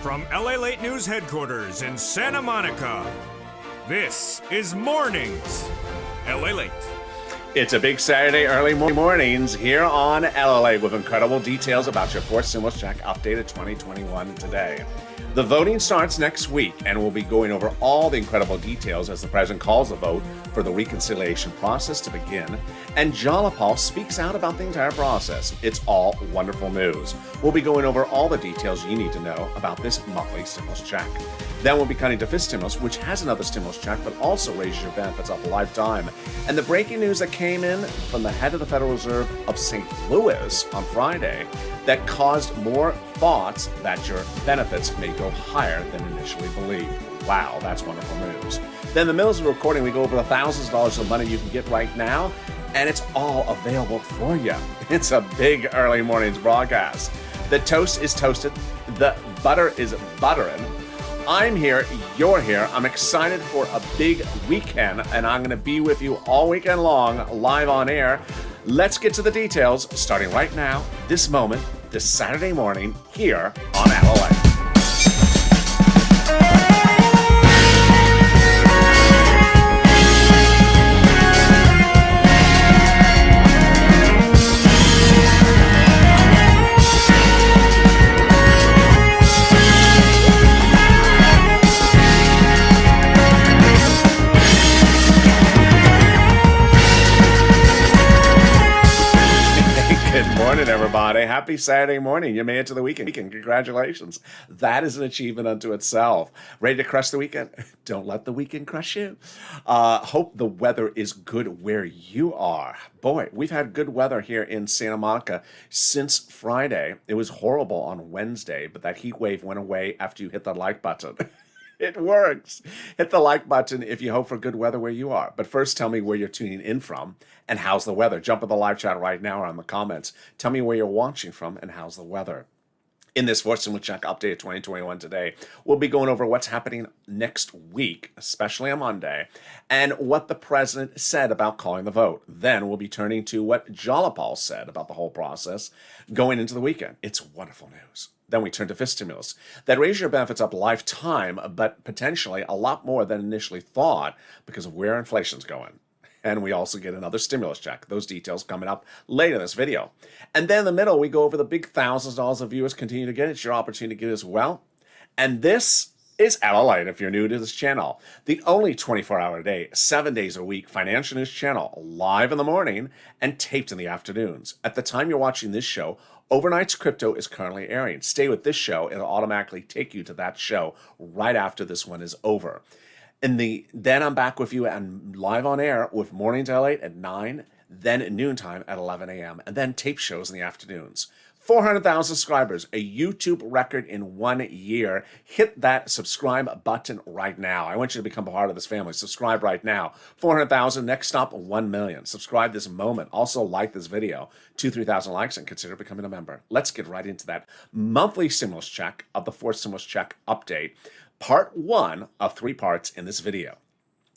From LALATE News headquarters in Santa Monica, this is Mornings LALATE. It's a big Saturday early mornings here on LALATE with incredible details about your fourth stimulus check updated 2021 today. The voting starts next week, and we'll be going over all the incredible details as the president calls the vote for the reconciliation process to begin, and Jalapal speaks out about the entire process. It's all wonderful news. We'll be going over all the details you need to know about this monthly stimulus check. Then we'll be cutting to Fifth Stimulus, which has another stimulus check, but also raises your benefits up a lifetime. And the breaking news that came in from the head of the Federal Reserve of St. Louis on Friday that caused more thoughts that your benefits may go higher than initially believed. Wow, that's wonderful news. Then in the middle of the recording, we go over the thousands of dollars of money you can get right now, and it's all available for you. It's a big early mornings broadcast. The toast is toasted. The butter is buttering. I'm here, you're here. I'm excited for a big weekend, and I'm going to be with you all weekend long, live on air. Let's get to the details, starting right now, this moment, this Saturday morning, here on LALATE. Good morning, everybody. Happy Saturday morning. You made it to the weekend. Congratulations. That is an achievement unto itself. Ready to crush the weekend? Don't let the weekend crush you. Hope the weather is good where you are. Boy, we've had good weather here in Santa Monica since Friday. It was horrible on Wednesday, but that heat wave went away after you hit the like button. It works. Hit the like button if you hope for good weather where you are. But first, tell me where you're tuning in from and how's the weather. Jump in the live chat right now or in the comments. Tell me where you're watching from and how's the weather. In this Fourth Stimulus Check Update 2021 today, we'll be going over what's happening next week, especially on Monday, and what the president said about calling the vote. Then we'll be turning to what Jalapal said about the whole process going into the weekend. It's wonderful news. Then we turn to Fifth Stimulus. That raises your benefits up lifetime, but potentially a lot more than initially thought because of where inflation's going. And we also get another stimulus check. Those details coming up later in this video. And then in the middle, we go over the big thousands of dollars of viewers continue to get. It's your opportunity to get as well. And this is LALATE if you're new to this channel. The only 24-hour a day, 7 days a week financial news channel, live in the morning and taped in the afternoons. At the time you're watching this show, Overnight's Crypto is currently airing. Stay with this show. It'll automatically take you to that show right after this one is over. Then I'm back with you and live on air with Mornings LALATE at 9, then at noontime at 11 a.m., and then tape shows in the afternoons. 400,000 subscribers, a YouTube record in 1 year. Hit that subscribe button right now. I want you to become a part of this family. Subscribe right now. 400,000, next stop, 1 million. Subscribe this moment. Also like this video. 3,000 likes and consider becoming a member. Let's get right into that monthly stimulus check of the Fourth Stimulus Check Update. Part 1 of 3 parts in this video.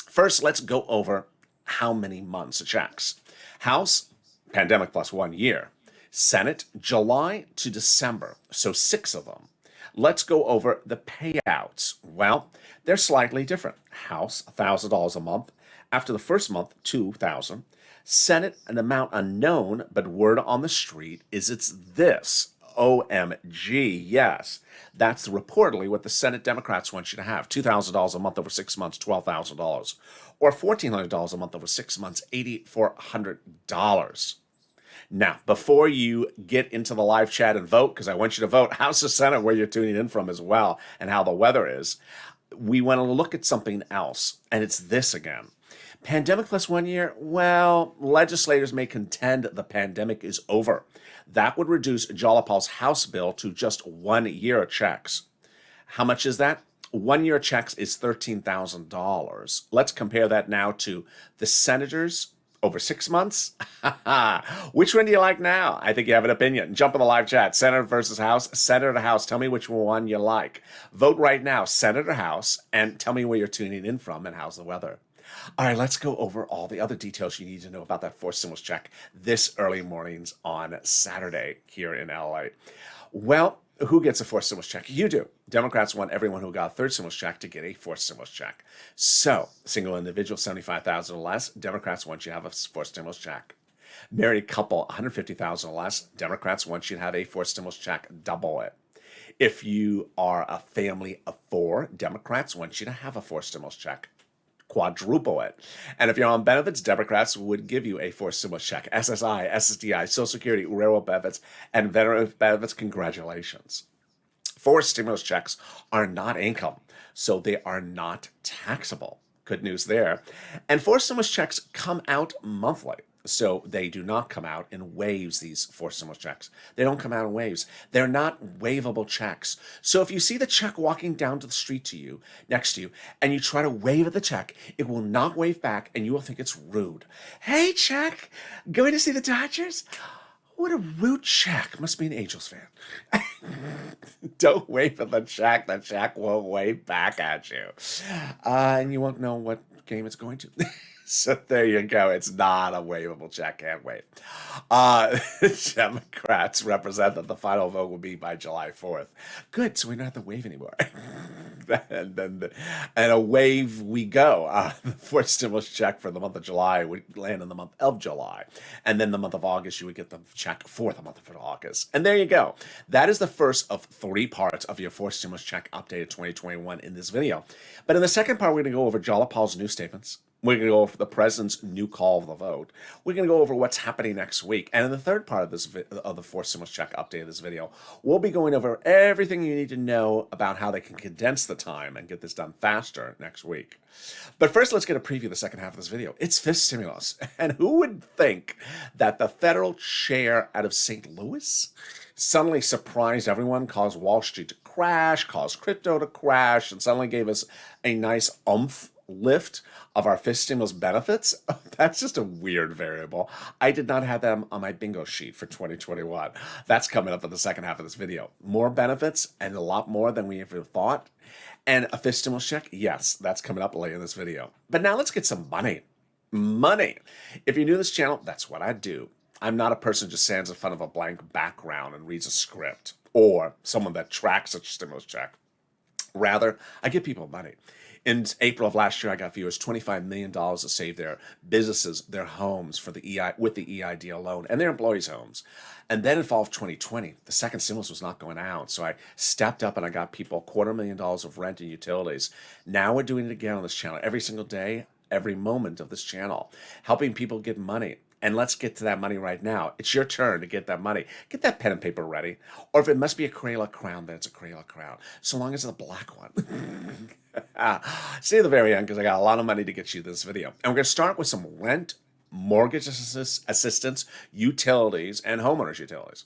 First, let's go over how many months of checks. House, pandemic plus 1 year. Senate, July to December, so 6 of them. Let's go over the payouts. Well, they're slightly different. House, $1,000 a month. After the first month, $2,000. Senate, an amount unknown, but word on the street is it's this. OMG, yes. That's reportedly what the Senate Democrats want you to have. $2,000 a month over 6 months, $12,000. Or $1,400 a month over 6 months, $8,400. Now, before you get into the live chat and vote, because I want you to vote, House or Senate, where you're tuning in from as well, and how the weather is, we want to look at something else, and it's this again. Pandemic plus 1 year, well, legislators may contend the pandemic is over. That would reduce Jalapal's House bill to just 1 year of checks. How much is that? 1 year of checks is $13,000. Let's compare that now to the senators over 6 months. Which one do you like now? I think you have an opinion. Jump in the live chat. Senate versus House. Senate or House. Tell me which one you like. Vote right now, Senate or House, and tell me where you're tuning in from and how's the weather. All right, let's go over all the other details you need to know about that fourth stimulus check this early mornings on Saturday here in LA. Well, who gets a fourth stimulus check? You do. Democrats want everyone who got a third stimulus check to get a fourth stimulus check. So, single individual, 75,000 or less, Democrats want you to have a fourth stimulus check. Married couple, 150,000 or less, Democrats want you to have a fourth stimulus check, double it. If you are a family of four, Democrats want you to have a fourth stimulus check, quadruple it. And if you're on benefits, Democrats would give you a fourth stimulus check, SSI, SSDI, Social Security, railroad benefits, and veteran benefits. Congratulations. Fourth stimulus checks are not income, so they are not taxable. Good news there. And fourth stimulus checks come out monthly. So they do not come out in waves, these fourth stimulus checks. They don't come out in waves. They're not waivable checks. So if you see the check walking down to the street to you, next to you, and you try to wave at the check, it will not wave back and you will think it's rude. Hey, check, going to see the Dodgers? What a rude check. Must be an Angels fan. Don't wave at the check. The check won't wave back at you. And you won't know what game it's going to. So there you go. It's not a waivable check. Can't wait. Democrats represent that the final vote will be by July 4th. Good. So we don't have to wave anymore. and away we go. The fourth stimulus check for the month of July would land in the month of July. And then the month of August, you would get the check for the month of August. And there you go. That is the first of three parts of your fourth stimulus check updated 2021 in this video. But in the second part, we're going to go over Jala Powell's new statements. We're going to go over the president's new call of the vote. We're going to go over what's happening next week. And in the third part of this of the fourth stimulus check update of this video, we'll be going over everything you need to know about how they can condense the time and get this done faster next week. But first, let's get a preview of the second half of this video. It's fifth stimulus. And who would think that the federal chair out of St. Louis suddenly surprised everyone, caused Wall Street to crash, caused crypto to crash, and suddenly gave us a nice oomph lift of our fifth stimulus benefits? That's just a weird variable. I did not have them on my bingo sheet for 2021. That's coming up in the second half of this video. More benefits and a lot more than we ever thought. And a fifth stimulus check? Yes, that's coming up later in this video. But now let's get some money. Money. If you're new to this channel, that's what I do. I'm not a person who just stands in front of a blank background and reads a script or someone that tracks a stimulus check. Rather, I give people money. In April of last year, I got viewers $25 million to save their businesses, their homes for with the EID alone, and their employees' homes. And then in fall of 2020, the second stimulus was not going out, so I stepped up and I got people $250,000 of rent and utilities. Now we're doing it again on this channel every single day, every moment of this channel, helping people get money. And let's get to that money right now. It's your turn to get that money. Get that pen and paper ready. Or if it must be a Crayola crown, then it's a Crayola crown. So long as it's a black one. Stay to the very end because I got a lot of money to get you this video. And we're going to start with some rent, mortgage assistance, utilities, and homeowners utilities.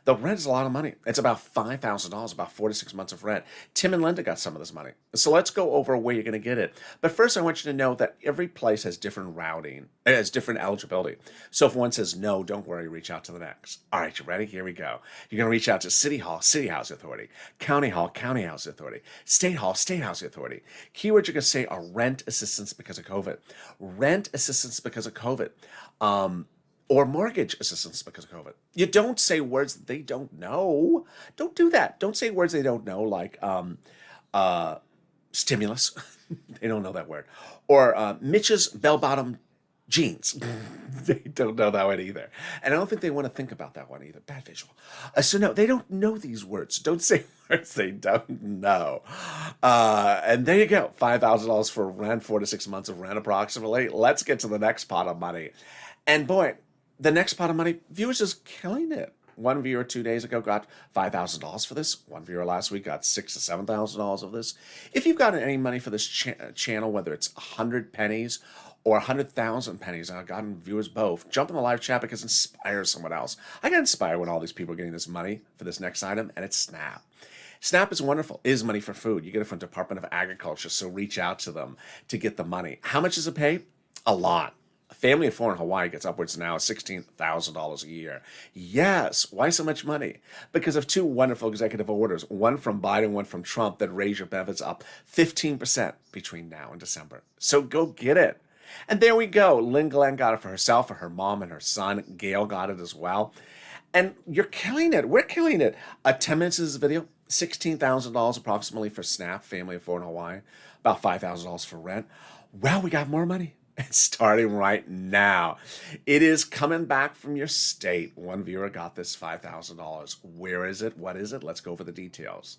The rent is a lot of money. It's about $5,000, about 4 to 6 months of rent. Tim and Linda got some of this money. So let's go over where you're going to get it. But first, I want you to know that every place has different routing, has different eligibility. So if one says no, don't worry, reach out to the next. All right, you ready? Here we go. You're going to reach out to City Hall, City Housing Authority, County Hall, County Housing Authority, State Hall, State Housing Authority. Keywords you're going to say are rent assistance because of COVID, rent assistance because of COVID, or mortgage assistance because of COVID. You don't say words that they don't know. Don't do that. Don't say words they don't know, like stimulus. They don't know that word. Or Mitch's bell-bottom jeans. They don't know that one either. And I don't think they want to think about that one either. Bad visual. So no, they don't know these words. Don't say words they don't know. And there you go. $5,000 for rent, 4 to 6 months of rent approximately. Let's get to the next pot of money. And boy, the next pot of money, viewers is killing it. One viewer 2 days ago got $5,000 for this. One viewer last week got $6,000 to $7,000 of this. If you've gotten any money for this channel, whether it's 100 pennies or 100,000 pennies, and I've gotten viewers both, jump in the live chat because it inspires someone else. I get inspired when all these people are getting this money for this next item, and it's SNAP. SNAP is wonderful. It is money for food. You get it from Department of Agriculture, so reach out to them to get the money. How much does it pay? A lot. A family of four in Hawaii gets upwards now of $16,000 a year. Yes. Why so much money? Because of two wonderful executive orders, one from Biden, one from Trump, that raise your benefits up 15% between now and December. So go get it. And there we go. Lynn Glenn got it for herself, for her mom and her son. Gail got it as well. And you're killing it. We're killing it. 10 minutes of this video, $16,000 approximately for SNAP, family of four in Hawaii, about $5,000 for rent. Well, we got more money. It's starting right now. It is coming back from your state. One viewer got this $5,000. Where is it? What is it? Let's go over the details.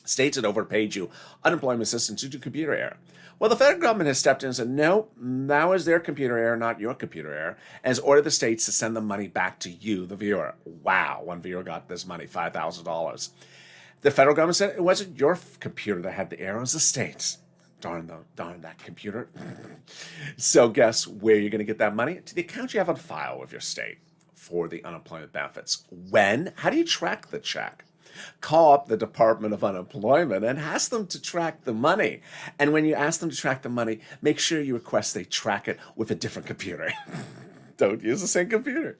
States had overpaid you unemployment assistance due to computer error. Well, the federal government has stepped in and said, no, that was their computer error, not your computer error, and has ordered the states to send the money back to you, the viewer. Wow, one viewer got this money, $5,000. The federal government said it wasn't your computer that had the error, it was the states. Darn that computer. So guess where you're going to get that money? To the account you have on file with your state for the unemployment benefits. When? How do you track the check? Call up the Department of Unemployment and ask them to track the money. And when you ask them to track the money, make sure you request they track it with a different computer. Don't use the same computer.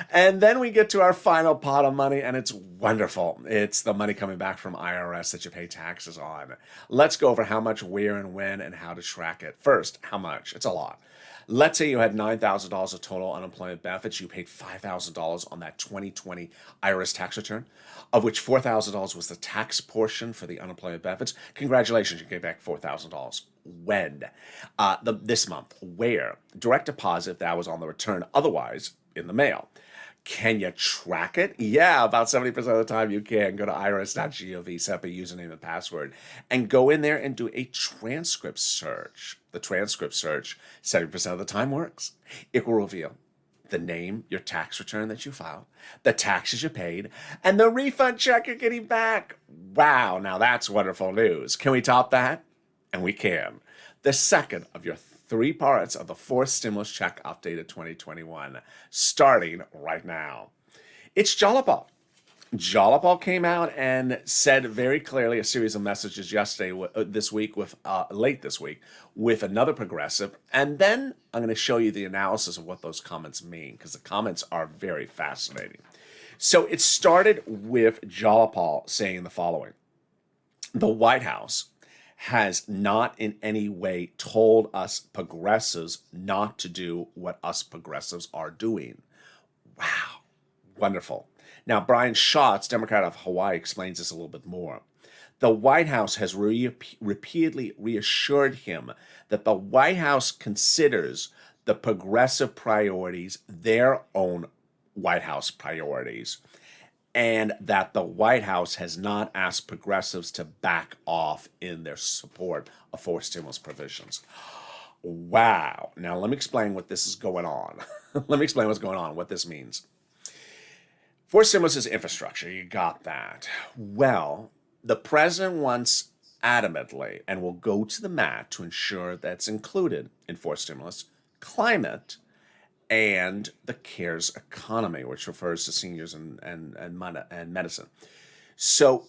And then we get to our final pot of money, and it's wonderful. It's the money coming back from IRS that you pay taxes on. Let's go over how much, where, and when, and how to track it. First, how much? It's a lot. Let's say you had $9,000 of total unemployment benefits. You paid $5,000 on that 2020 IRS tax return, of which $4,000 was the tax portion for the unemployment benefits. Congratulations, you get back $4,000. When? This month. Where? Direct deposit, that was on the return. Otherwise, in the mail. Can you track it? Yeah, about 70% of the time you can. Go to irs.gov, set up a username and password, and go in there and do a transcript search. The transcript search, 70% of the time works. It will reveal the name, your tax return that you filed, the taxes you paid, and the refund check you're getting back. Wow, now that's wonderful news. Can we top that? And we can. The second of your three parts of the fourth stimulus check updated 2021, starting right now. It's Jalapa. Jalapa came out and said very clearly a series of messages yesterday, late this week, with another progressive. And then I'm going to show you the analysis of what those comments mean, because the comments are very fascinating. So it started with Jalapa saying the following. The White House has not in any way told us progressives not to do what us progressives are doing. Wow, wonderful. Now, Brian Schatz, Democrat of Hawaii, explains this a little bit more. The White House has repeatedly reassured him that the White House considers the progressive priorities their own White House priorities, and that the White House has not asked progressives to back off in their support of forced stimulus provisions. Wow. Now, let me explain what this is going on. Let me explain what's going on, what this means. Forced stimulus is infrastructure. You got that. Well, the president wants adamantly, and will go to the mat to ensure that's included in forced stimulus, climate, and the CARES economy, which refers to seniors and medicine. So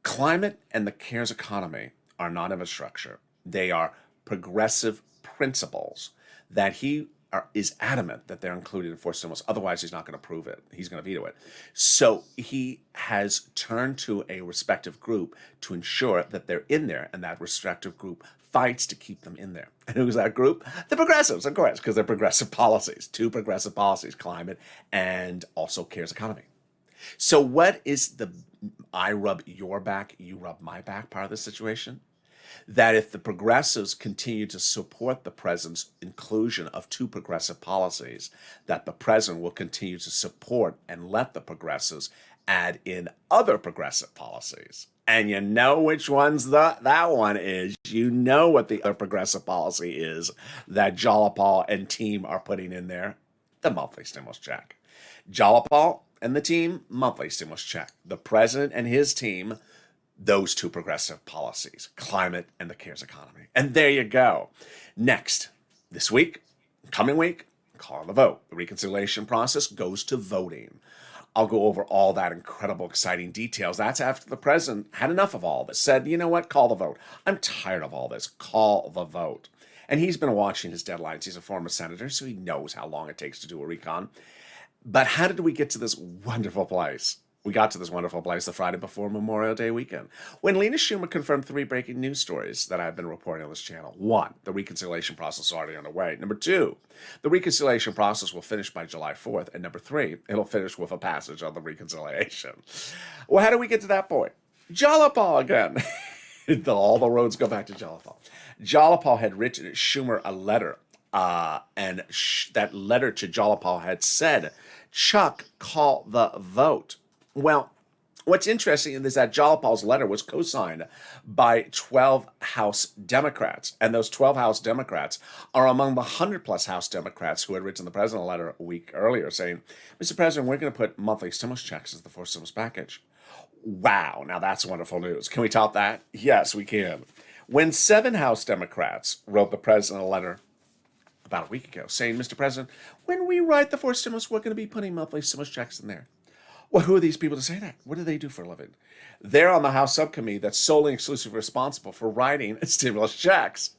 climate and the CARES economy are not infrastructure. They are progressive principles that he is adamant that they're included in forced stimulus. Otherwise, he's not going to approve it. He's going to veto it. So he has turned to a respective group to ensure that they're in there, and that respective group fights to keep them in there. And who's that group? The progressives, of course, because they're progressive policies. Two progressive policies, climate and also CARES economy. So what is the I rub your back, you rub my back part of the situation? That if the progressives continue to support the president's inclusion of two progressive policies, that the president will continue to support and let the progressives add in other progressive policies. And you know which one's that one is. You know what the other progressive policy is that Jalapa and team are putting in there. The monthly stimulus check. Jalapa and the team, monthly stimulus check. The president and his team, those two progressive policies, climate and the CARES economy. And there you go. Next, this week, coming week, call the vote. The reconciliation process goes to voting. I'll go over all that incredible, exciting details. That's after the president had enough of all this, said, you know what, call the vote. I'm tired of all this. Call the vote. And he's been watching his deadlines. He's a former senator, so he knows how long it takes to do a recon. But how did we get to this wonderful place? We got to this wonderful place the Friday before Memorial Day weekend, when Lena Schumer confirmed 3 breaking news stories that I've been reporting on this channel. 1, the reconciliation process is already underway. Number 2, the reconciliation process will finish by July 4th. And number 3, it'll finish with a passage on the reconciliation. Well, how do we get to that point? Jalapal again. All the roads go back to Jalapal. Jalapal had written Schumer a letter, and that letter to Jalapal had said, "Chuck, call the vote." Well, what's interesting is that Jalapal's letter was co-signed by 12 House Democrats, and those 12 House Democrats are among the 100-plus House Democrats who had written the president a letter a week earlier saying, "Mr. President, we're going to put monthly stimulus checks as the fourth stimulus package." Wow, now that's wonderful news. Can we top that? Yes, we can. When 7 House Democrats wrote the president a letter about a week ago saying, "Mr. President, when we write the fourth stimulus, we're going to be putting monthly stimulus checks in there." Well, who are these people to say that? What do they do for a living? They're on the House subcommittee that's solely and exclusively responsible for writing stimulus checks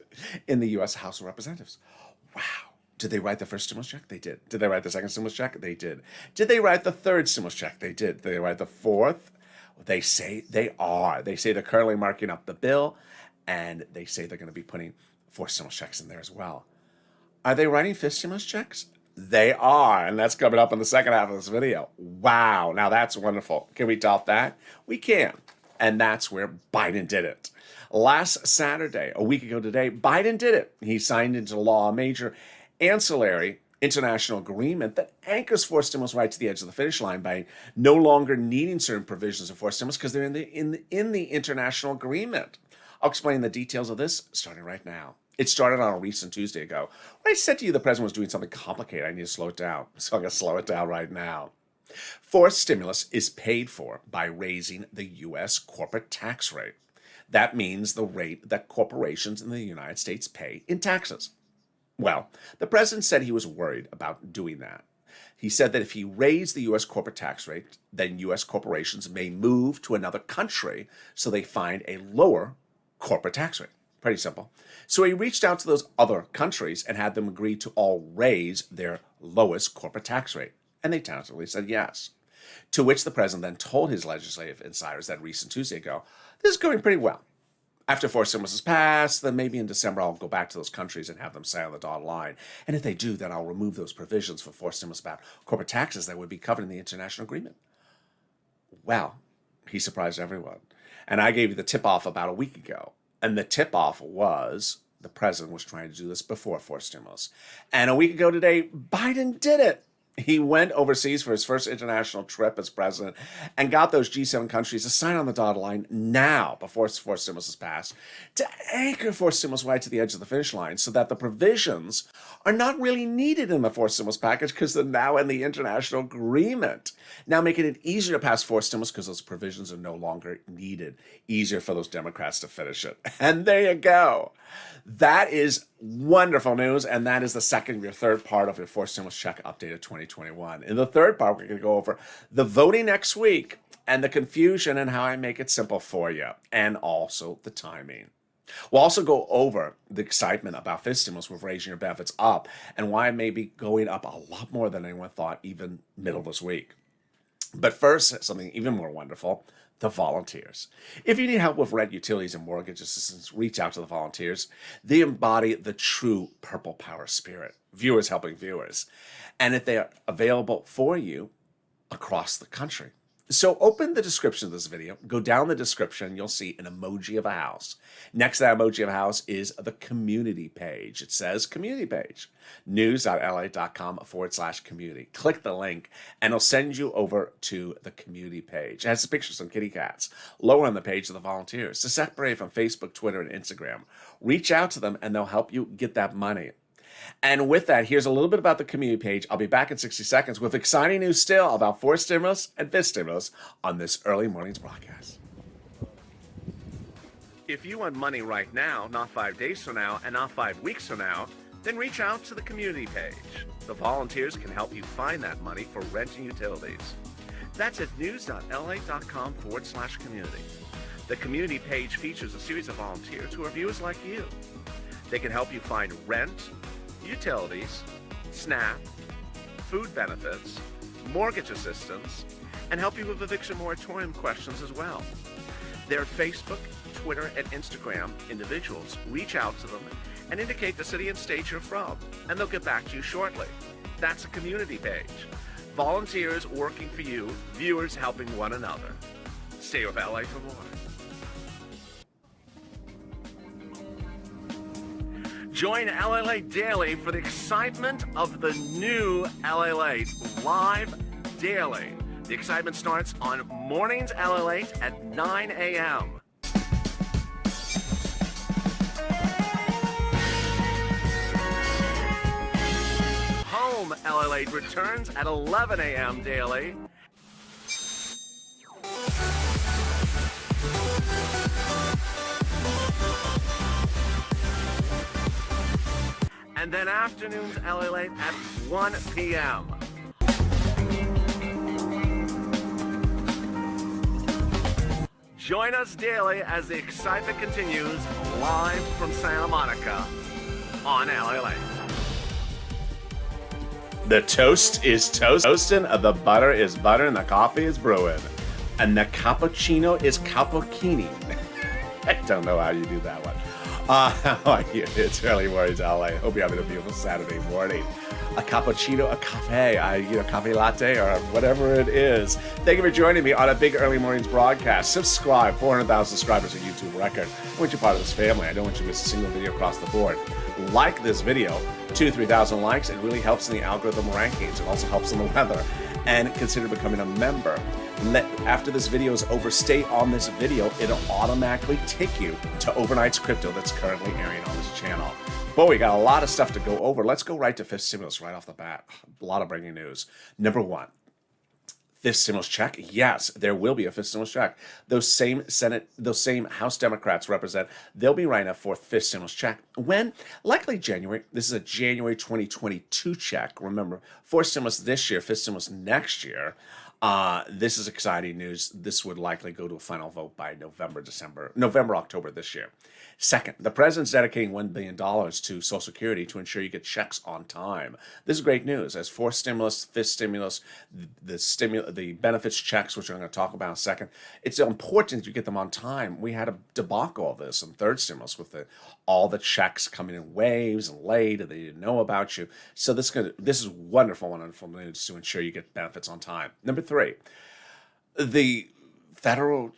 in the U.S. House of Representatives. Wow. Did they write the first stimulus check? They did. Did they write the second stimulus check? They did. Did they write the third stimulus check? They did. Did they write the fourth? They say they are. They say they're currently marking up the bill, and they say they're going to be putting 4 stimulus checks in there as well. Are they writing 5th stimulus checks? They are, and that's coming up in the second half of this video. Wow, now that's wonderful. Can we top that? We can, and that's where Biden did it. Last Saturday, a week ago today, Biden did it. He signed into law a major ancillary international agreement that anchors fourth stimulus right to the edge of the finish line by no longer needing certain provisions of fourth stimulus because they're in the international agreement. I'll explain the details of this starting right now. It started on a recent Tuesday ago. When I said to you the president was doing something complicated, I need to slow it down. So I'm going to slow it down right now. Fourth stimulus is paid for by raising the U.S. corporate tax rate. That means the rate that corporations in the United States pay in taxes. Well, the president said he was worried about doing that. He said that if he raised the U.S. corporate tax rate, then U.S. corporations may move to another country so they find a lower corporate tax rate. Pretty simple. So he reached out to those other countries and had them agree to all raise their lowest corporate tax rate. And they tentatively said yes. To which the president then told his legislative insiders that recent Tuesday ago, this is going pretty well. After fourth stimulus is passed, then maybe in December I'll go back to those countries and have them sign on the dotted line. And if they do, then I'll remove those provisions for fourth stimulus about corporate taxes that would be covered in the international agreement. Well, he surprised everyone. And I gave you the tip-off about a week ago. And the tip-off was the president was trying to do this before fourth stimulus. And a week ago today, Biden did it. He went overseas for his first international trip as president and got those G7 countries to sign on the dotted line now, before fourth stimulus is passed, to anchor fourth stimulus right to the edge of the finish line so that the provisions are not really needed in the fourth stimulus package because they're now in the international agreement. Now making it easier to pass fourth stimulus because those provisions are no longer needed. Easier for those Democrats to finish it. And there you go. That is wonderful news, and that is the second or third part of your fourth stimulus check update of 2021. In the third part, we're going to go over the voting next week and the confusion and how I make it simple for you, and also the timing. We'll also go over the excitement about fifth stimulus with raising your benefits up and why it may be going up a lot more than anyone thought even middle of this week. But first, something even more wonderful, the volunteers. If you need help with rent, utilities, and mortgage assistance, reach out to the volunteers. They embody the true Purple Power spirit, viewers helping viewers. And if they are available for you across the country. So open the description of this video, go down the description, you'll see an emoji of a house. Next to that emoji of a house is the community page. It says community page, news.la.com/community. Click the link and it'll send you over to the community page. It has pictures of kitty cats. Lower on the page are the volunteers to separate from Facebook, Twitter, and Instagram. Reach out to them and they'll help you get that money. And with that, here's a little bit about the community page. I'll be back in 60 seconds with exciting news still about fourth stimulus and fifth stimulus on this early morning's broadcast. If you want money right now, not 5 days from now, and not 5 weeks from now, then reach out to the community page. The volunteers can help you find that money for rent and utilities. That's at news.la.com/community. The community page features a series of volunteers who are viewers like you. They can help you find rent, utilities, SNAP, food benefits, mortgage assistance, and help you with eviction moratorium questions as well. Their Facebook, Twitter, and Instagram individuals reach out to them and indicate the city and state you're from, and they'll get back to you shortly. That's a community page. Volunteers working for you, viewers helping one another. Stay with LA for more. Join LALATE Daily for the excitement of the new LALATE live daily. The excitement starts on Mornings LALATE at 9 a.m. Home LALATE returns at 11 a.m. daily. And then afternoons LALATE at 1 p.m. Join us daily as the excitement continues live from Santa Monica on LALATE. The toast is toasting, the butter is buttering, the coffee is brewing, and the cappuccino is cappuccini. I don't know how you do that one. How are you? It's early mornings, LA. Hope you're having a beautiful Saturday morning. A cappuccino, a cafe, cafe latte, or whatever it is. Thank you for joining me on a big early mornings broadcast. Subscribe, 400,000 subscribers, a YouTube record. I want you part of this family. I don't want you to miss a single video across the board. Like this video, 2,000 to 3,000 likes. It really helps in the algorithm rankings. It also helps in the weather. And consider becoming a member. After this video is over, stay on this video. It'll automatically take you to Overnight's Crypto that's currently airing on this channel. Boy, we got a lot of stuff to go over. Let's go right to fifth stimulus right off the bat. A lot of breaking news. Number one, fifth stimulus check. Yes, there will be a fifth stimulus check. Those same House Democrats they'll be writing up for fifth stimulus check. When? Likely January. This is a January 2022 check. Remember, fourth stimulus this year, fifth stimulus next year. This is exciting news. This would likely go to a final vote by November, October this year. Second, the president's dedicating $1 billion to Social Security to ensure you get checks on time. This is great news. As fourth stimulus, fifth stimulus, the benefits checks, which I'm going to talk about in a second, it's important you get them on time. We had a debacle of this in third stimulus with all the checks coming in waves and late, and they didn't know about you. So this is wonderful news to ensure you get benefits on time. Number three, the Federal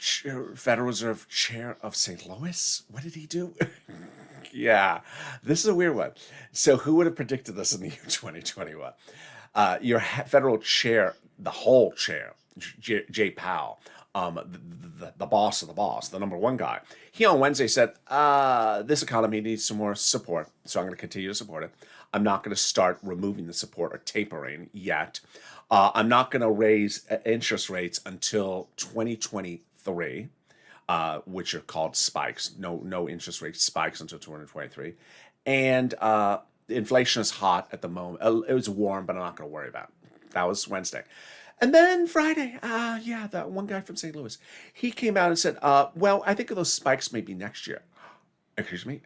Reserve Chair of St. Louis. What did he do? Yeah, this is a weird one. So who would have predicted this in the year 2021? Your federal chair, the whole chair, Jay Powell, the boss of the boss, the number one guy, he on Wednesday said, this economy needs some more support, so I'm going to continue to support it. I'm not going to start removing the support or tapering yet. I'm not going to raise interest rates until 2023, which are called spikes. No interest rate spikes until 2023. And inflation is hot at the moment. It was warm, but I'm not going to worry about it. That was Wednesday. And then Friday, that one guy from St. Louis, he came out and said, well, I think those spikes may be next year. Excuse me?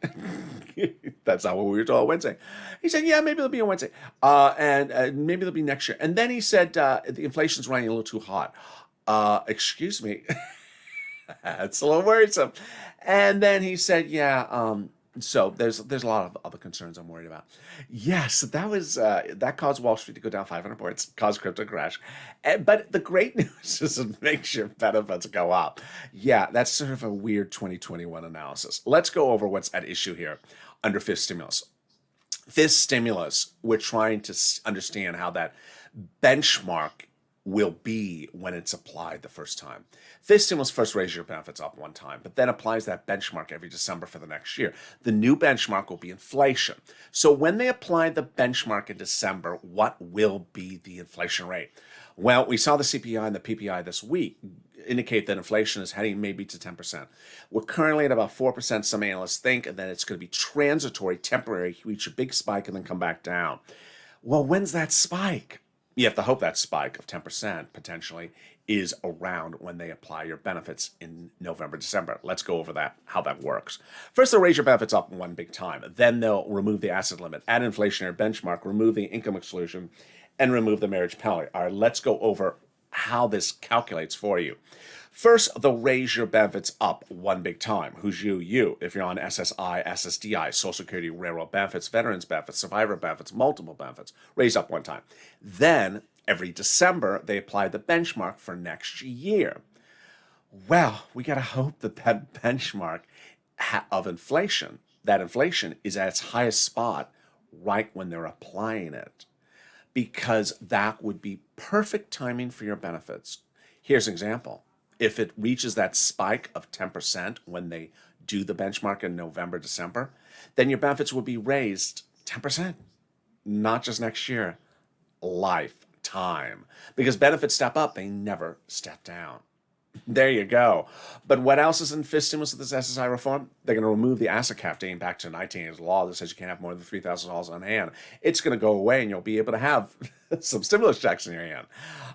That's not what we were told Wednesday. He said, yeah, maybe they'll be on Wednesday. And maybe they'll be next year. And then he said, the inflation's running a little too hot. Excuse me? That's a little worrisome. And then he said, so there's a lot of other concerns I'm worried about. Yes, that caused Wall Street to go down 500 points, caused crypto to crash. But the great news is it makes your benefits go up. Yeah, that's sort of a weird 2021 analysis. Let's go over what's at issue here under fifth stimulus. Fifth stimulus, we're trying to understand how that benchmark will be when it's applied the first time. Fifth stimulus first raises your benefits up one time, but then applies that benchmark every December for the next year. The new benchmark will be inflation. So when they apply the benchmark in December, what will be the inflation rate? Well, we saw the CPI and the PPI this week indicate that inflation is heading maybe to 10%. We're currently at about 4%, some analysts think, and then it's going to be transitory, temporary, reach a big spike and then come back down. Well, when's that spike? You have to hope that spike of 10% potentially is around when they apply your benefits in November, December. Let's go over that, how that works. First, they'll raise your benefits up in one big time. Then they'll remove the asset limit, add inflationary benchmark, remove the income exclusion, and remove the marriage penalty. All right, let's go over how this calculates for you. First, they'll raise your benefits up one big time. Who's you? You. If you're on SSI, SSDI, Social Security, Railroad benefits, Veterans benefits, Survivor benefits, multiple benefits, raise up one time. Then, every December, they apply the benchmark for next year. Well, we got to hope that that benchmark of inflation, that inflation is at its highest spot right when they're applying it, because that would be perfect timing for your benefits. Here's an example. If it reaches that spike of 10% when they do the benchmark in November, December, then your benefits will be raised 10%, not just next year, lifetime. Because benefits step up, they never step down. There you go. But what else is in fifth stimulus of this SSI reform? They're going to remove the asset cap dating back to 1980's law that says you can't have more than $3,000 on hand. It's going to go away, and you'll be able to have some stimulus checks in your hand.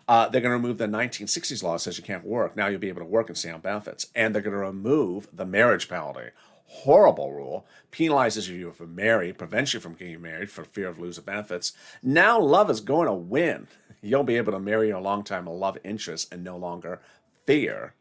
They're going to remove the 1960s law that says you can't work. Now you'll be able to work and stay on benefits. And they're going to remove the marriage penalty. Horrible rule. Penalizes you if you're married, prevents you from getting married for fear of losing benefits. Now love is going to win. You'll be able to marry your longtime love interest and no longer fear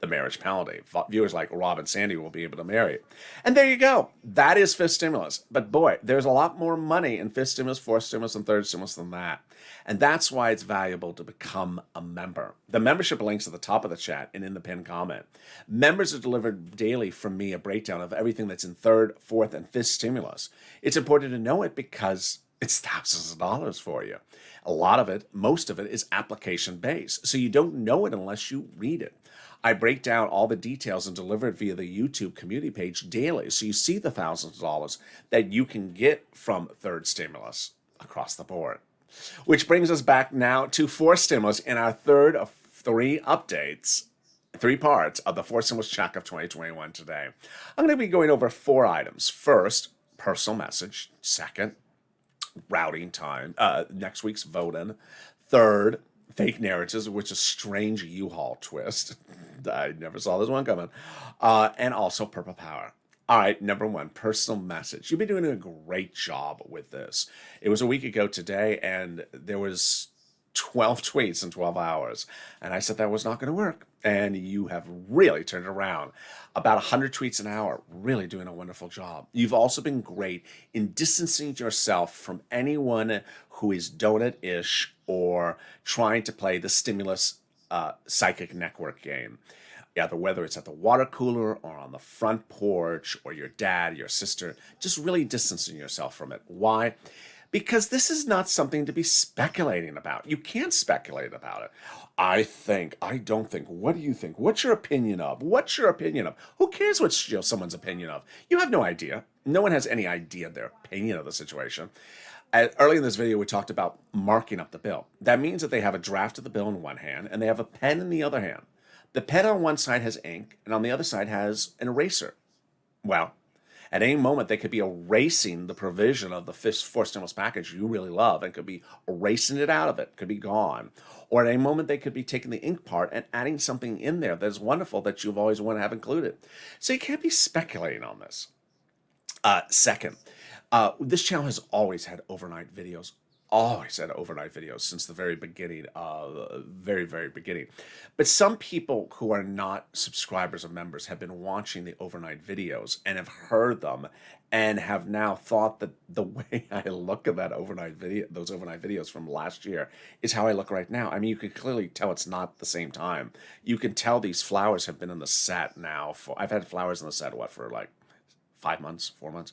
the marriage penalty. Viewers like Rob and Sandy will be able to marry. And there you go. That is fifth stimulus. But boy, there's a lot more money in fifth stimulus, fourth stimulus, and third stimulus than that. And that's why it's valuable to become a member. The membership link's at the top of the chat and in the pinned comment. Members are delivered daily from me a breakdown of everything that's in third, fourth, and fifth stimulus. It's important to know it because it's thousands of dollars for you. A lot of it, most of it, is application-based, so you don't know it unless you read it. I break down all the details and deliver it via the YouTube community page daily, so you see the thousands of dollars that you can get from third stimulus across the board. Which brings us back now to fourth stimulus in our third of three updates, three parts of the fourth stimulus check of 2021 today. I'm going to be going over four items. First, personal message. Second, routing time, next week's voting. Third, fake narratives, which is a strange U-Haul twist. I never saw this one coming. And also purple power. All right, number one, personal message. You've been doing a great job with this. It was a week ago today, and there was 12 tweets in 12 hours. And I said that was not going to work. And you have really turned it around. About 100 tweets an hour, really doing a wonderful job. You've also been great in distancing yourself from anyone who is donut-ish or trying to play the stimulus psychic network game. Either whether it's at the water cooler or on the front porch or your dad, your sister, just really distancing yourself from it. Why? Because this is not something to be speculating about. You can't speculate about it. I think, I don't think, what do you think? What's your opinion of? What's your opinion of? Who cares what someone's opinion of? You have no idea. No one has any idea their opinion of the situation. Early in this video, we talked about marking up the bill. That means that they have a draft of the bill in one hand and they have a pen in the other hand. The pen on one side has ink and on the other side has an eraser. Well, at any moment, they could be erasing the provision of the fourth stimulus package you really love and could be erasing it out of it, could be gone. Or at any moment, they could be taking the ink part and adding something in there that is wonderful that you've always wanted to have included. So you can't be speculating on this. Second, this channel has always had overnight videos. Since the very beginning, very beginning. But some people who are not subscribers or members have been watching the overnight videos and have heard them and have now thought that the way I look at those overnight videos from last year is how I look right now. I mean, you can clearly tell it's not the same time. You can tell these flowers have been in the set now I've had flowers in the set, for like 5 months, 4 months.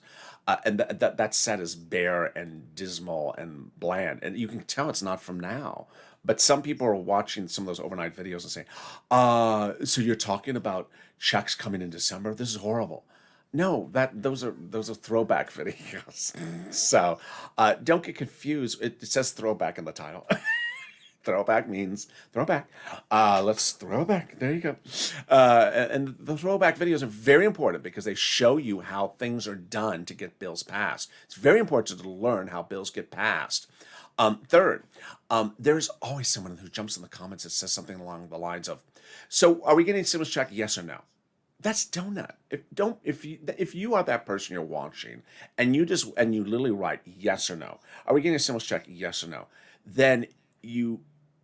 And that set is bare and dismal and bland. And you can tell it's not from now. But some people are watching some of those overnight videos and saying, so you're talking about checks coming in December? This is horrible. No, those are throwback videos. So don't get confused. It says throwback in the title. Throwback means throwback. Let's throw back. There you go. And the throwback videos are very important because they show you how things are done to get bills passed. It's very important to learn how bills get passed. Third, there's always someone who jumps in the comments that says something along the lines of, so are we getting a stimulus check? Yes or no? That's donut. If you are that person you're watching and you literally write yes or no, are we getting a stimulus check? Yes or no? Then you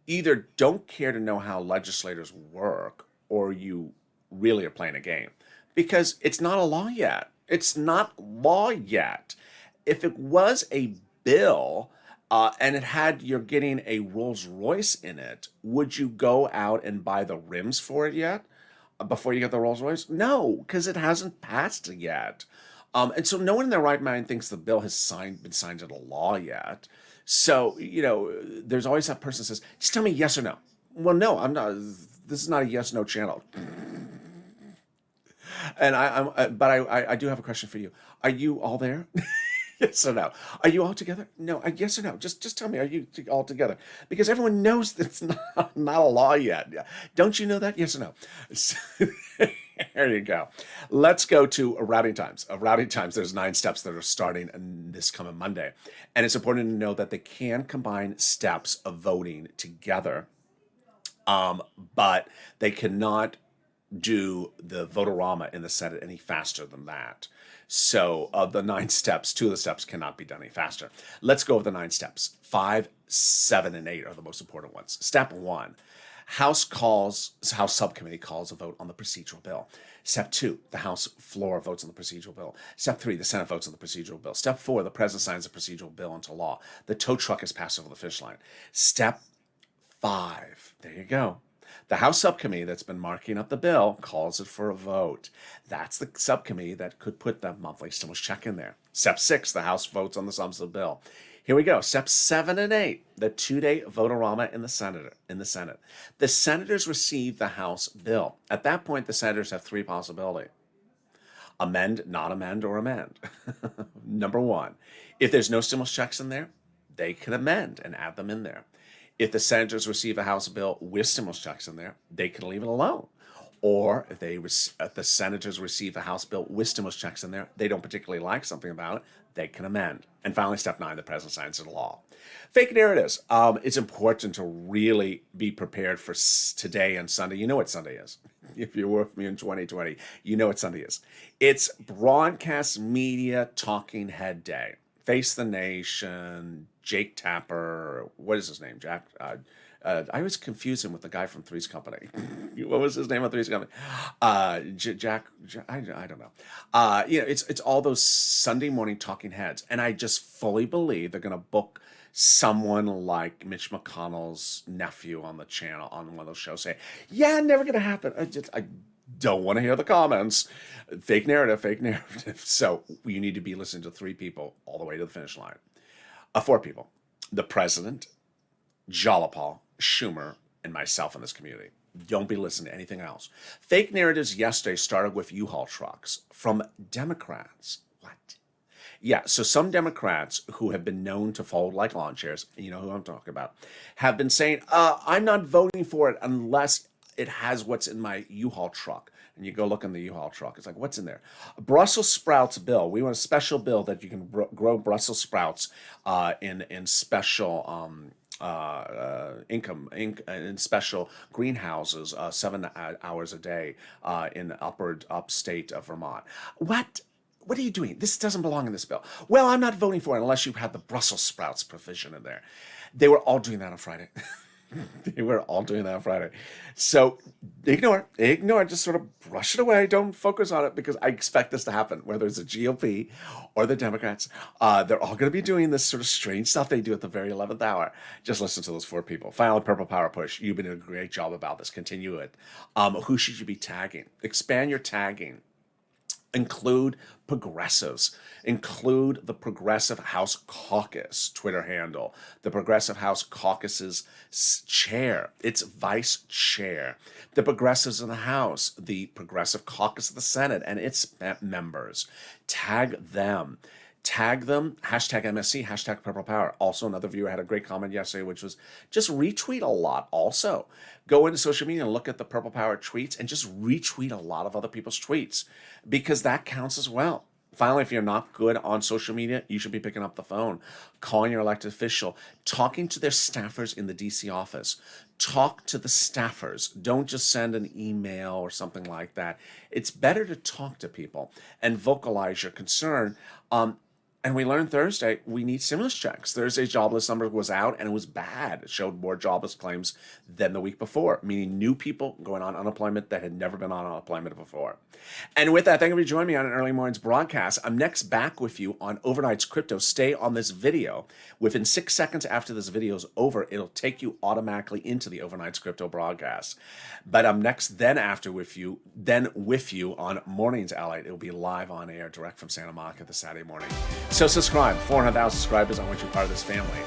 either don't care to know how legislators work or you really are playing a game because it's not a law yet. It's not law yet. If it was a bill and it had you're getting a Rolls Royce in it, would you go out and buy the rims for it yet before you get the Rolls Royce? No, because it hasn't passed yet. And so no one in their right mind thinks the bill has been signed into law yet. So, there's always that person who says, just tell me yes or no. Well, no, I'm not. This is not a yes no channel. And I do have a question for you. Are you all there? Yes or no? Are you all together? No. Yes or no? Just tell me. Are you all together? Because everyone knows that it's not a law yet. Yeah. Don't you know that? Yes or no? So, there you go. Let's go to routing times. Routing times. There's 9 steps that are starting this coming Monday, and it's important to know that they can combine steps of voting together, but they cannot do the votorama in the Senate any faster than that. So of the 9 steps, 2 of the steps cannot be done any faster. Let's go over the 9 steps. 5, 7, and 8 are the most important ones. Step 1, House subcommittee calls a vote on the procedural bill. Step 2, the House floor votes on the procedural bill. Step 3, the Senate votes on the procedural bill. Step 4, the President signs the procedural bill into law. The tow truck is passed over the finish line. Step 5, there you go. The House subcommittee that's been marking up the bill calls it for a vote. That's the subcommittee that could put the monthly stimulus check in there. Step 6, the House votes on the substantive bill. Here we go. Steps 7 and 8, the 2-day votorama in the Senate. The senators receive the House bill. At that point, the senators have 3 possibilities. Amend, not amend, or amend. Number 1, if there's no stimulus checks in there, they can amend and add them in there. If the senators receive a House bill with stimulus checks in there, they can leave it alone. Or if the senators receive a House bill with stimulus checks in there, they don't particularly like something about it, they can amend. And finally, step 9, the president signs into law. Fake narratives. It's important to really be prepared for today and Sunday. You know what Sunday is. If you were with me in 2020, you know what Sunday is. It's broadcast media talking head day. Face the Nation, Jake Tapper, what is his name? Jack. I always confuse him with the guy from Three's Company. What was his name on Three's Company? Jack. I don't know. It's all those Sunday morning talking heads, and I just fully believe they're going to book someone like Mitch McConnell's nephew on the channel on one of those shows. Say, yeah, never going to happen. I don't want to hear the comments. Fake narrative. So you need to be listening to 3 people all the way to the finish line. 4 people. The president, Jalopal, Schumer, and myself in this community. Don't be listening to anything else. Fake narratives yesterday started with U-Haul trucks from Democrats. What? Yeah, so some Democrats who have been known to fold like lawn chairs, and you know who I'm talking about, have been saying, I'm not voting for it unless it has what's in my U-Haul truck. And you go look in the U-Haul truck. It's like, what's in there? A Brussels sprouts bill. We want a special bill that you can grow Brussels sprouts in special in special greenhouses 7 hours a day in upstate of Vermont. What are you doing? This doesn't belong in this bill. Well, I'm not voting for it unless you had the Brussels sprouts provision in there. They were all doing that on Friday. They were all doing that on Friday. So ignore it, just sort of brush it away. Don't focus on it because I expect this to happen, whether it's the GOP or the Democrats. They're all going to be doing this sort of strange stuff they do at the very 11th hour. Just listen to those 4 people. Finally, Purple Power Push. You've been doing a great job about this. Continue it. Who should you be tagging? Expand your tagging. Include progressives. Include the Progressive House Caucus Twitter handle, the Progressive House Caucus's chair, its vice chair, the progressives in the House, the Progressive Caucus of the Senate and its members. Tag them. Tag them, hashtag MSC, hashtag Purple Power. Also, another viewer had a great comment yesterday, which was just retweet a lot also. Go into social media and look at the Purple Power tweets and just retweet a lot of other people's tweets because that counts as well. Finally, if you're not good on social media, you should be picking up the phone, calling your elected official, talking to their staffers in the DC office. Talk to the staffers. Don't just send an email or something like that. It's better to talk to people and vocalize your concern. And we learned Thursday we need stimulus checks. Thursday's jobless number was out and it was bad. It showed more jobless claims than the week before, meaning new people going on unemployment that had never been on unemployment before. And with that, thank you for joining me on an early morning's broadcast. I'm next back with you on Overnight's Crypto. Stay on this video. Within 6 seconds after this video is over, it'll take you automatically into the Overnight's Crypto broadcast. But I'm next with you on Mornings LALATE. It'll be live on air, direct from Santa Monica this Saturday morning. So subscribe, 400,000 subscribers. I want you part of this family.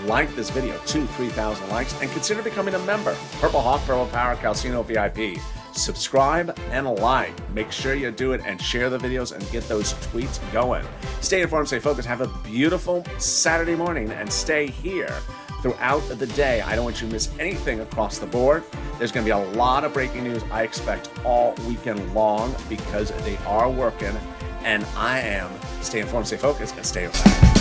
Like this video, 2,000-3,000 likes, and consider becoming a member. Purple Hawk, Purple Power, Calcino VIP. Subscribe and like. Make sure you do it and share the videos and get those tweets going. Stay informed, stay focused. Have a beautiful Saturday morning and stay here throughout the day. I don't want you to miss anything across the board. There's going to be a lot of breaking news I expect all weekend long because they are working, and I am. Stay informed, stay focused, and stay with that.